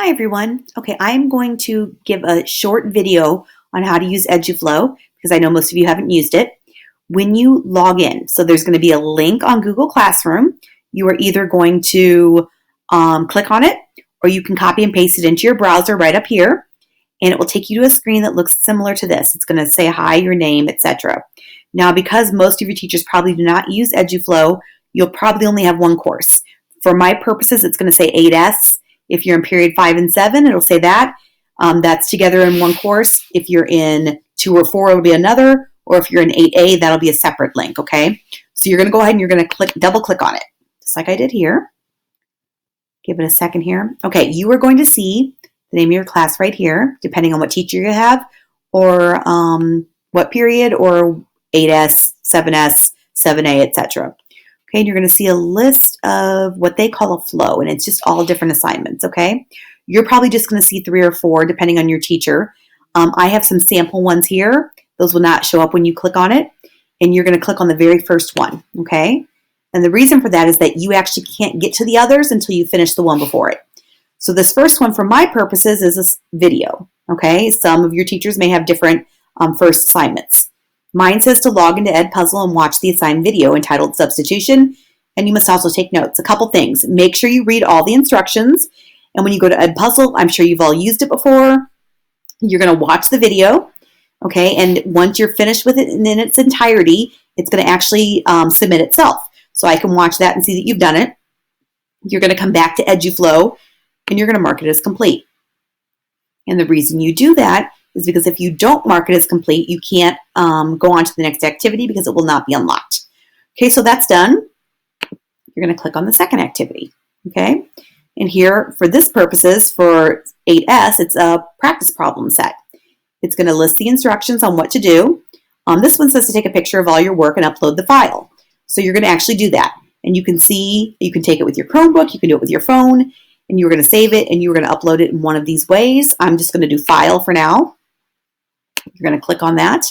Hi everyone. Okay, I'm going to give a short video on how to use Eduflow because I know most of you haven't used it. When you log in, so there's going to be a link on Google Classroom. You are either going to click on it or you can copy and paste it into your browser right up here, and it will take you to a screen that looks similar to this. It's going to say hi, your name, etc. Now, because most of your teachers probably do not use Eduflow, you'll probably only have one course. For my purposes, it's going to say 8S. If you're in period 5 and 7, it'll say that. That's together in one course. If you're in 2 or 4, it'll be another. Or if you're in 8A, that'll be a separate link, okay? So you're going to go ahead and you're going to double click on it, just like I did here. Give it a second here. Okay, you are going to see the name of your class right here, depending on what teacher you have, or what period, or 8S, 7S, 7A, etc. Okay, and you're going to see a list of what they call a flow, and it's just all different assignments, okay? You're probably just going to see 3 or 4, depending on your teacher. I have some sample ones here. Those will not show up when you click on it, and you're going to click on the very first one, okay? And the reason for that is that you actually can't get to the others until you finish the one before it. So this first one, for my purposes, is a video, okay? Some of your teachers may have different first assignments. Mine says to log into Edpuzzle and watch the assigned video entitled Substitution, and you must also take notes. A couple things. Make sure you read all the instructions, and when you go to Edpuzzle, I'm sure you've all used it before. You're going to watch the video, okay, and once you're finished with it in its entirety, it's going to actually submit itself. So I can watch that and see that you've done it. You're going to come back to Eduflow, and you're going to mark it as complete. And the reason you do that is because if you don't mark it as complete, you can't go on to the next activity because it will not be unlocked. Okay, so that's done. You're going to click on the second activity, okay? And here, for this purposes, for 8S, it's a practice problem set. It's going to list the instructions on what to do. This one says to take a picture of all your work and upload the file. So you're going to actually do that. And you can see, you can take it with your Chromebook, you can do it with your phone, and you're going to save it, and you're going to upload it in one of these ways. I'm just going to do File for now. You're going to click on that,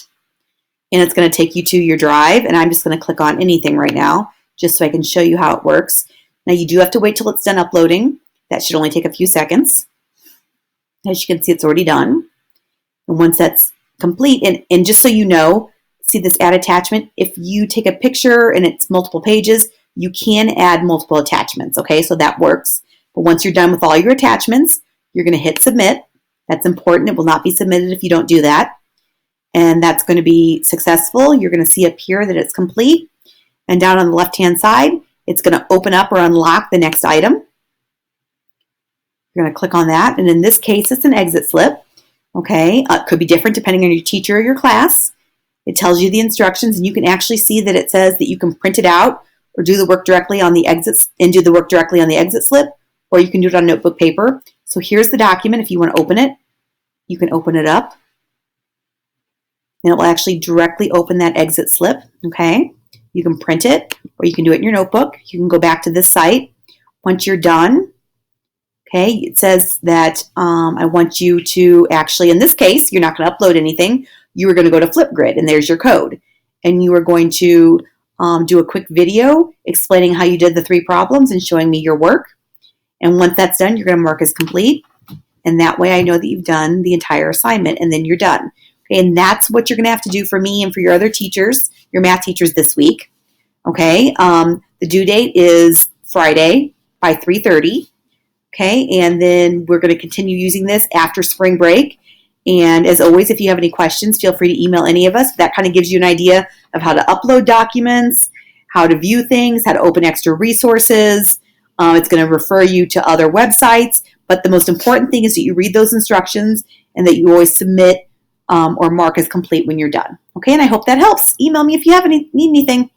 and it's going to take you to your drive, and I'm just going to click on anything right now just so I can show you how it works. Now, you do have to wait till it's done uploading. That should only take a few seconds. As you can see, it's already done. And once that's complete, and just so you know, see this add attachment? If you take a picture and it's multiple pages, you can add multiple attachments, okay? So that works. But once you're done with all your attachments, you're going to hit submit. That's important. It will not be submitted if you don't do that. And that's going to be successful. You're going to see up here that it's complete. And down on the left-hand side, it's going to open up or unlock the next item. You're going to click on that. And in this case, it's an exit slip. Okay, it could be different depending on your teacher or your class. It tells you the instructions, and you can actually see that it says that you can print it out or do the work directly on the exit slip, or you can do it on notebook paper. So here's the document. If you want to open it, you can open it up. And it will actually directly open that exit slip, okay? You can print it, or you can do it in your notebook. You can go back to this site. Once you're done, okay, it says that I want you to actually, in this case, you're not going to upload anything. You are going to go to Flipgrid, and there's your code. And you are going to do a quick video explaining how you did the 3 problems and showing me your work. And once that's done, you're going to mark as complete. And that way I know that you've done the entire assignment, and then you're done. And that's what you're going to have to do for me and for your other teachers, your math teachers this week. Okay, the due date is Friday by 3:30. Okay, and then we're going to continue using this after spring break. And as always, if you have any questions, feel free to email any of us. That kind of gives you an idea of how to upload documents, how to view things, how to open extra resources. It's going to refer you to other websites. But the most important thing is that you read those instructions and that you always submit or mark as complete when you're done. Okay, and I hope that helps. Email me if you need anything.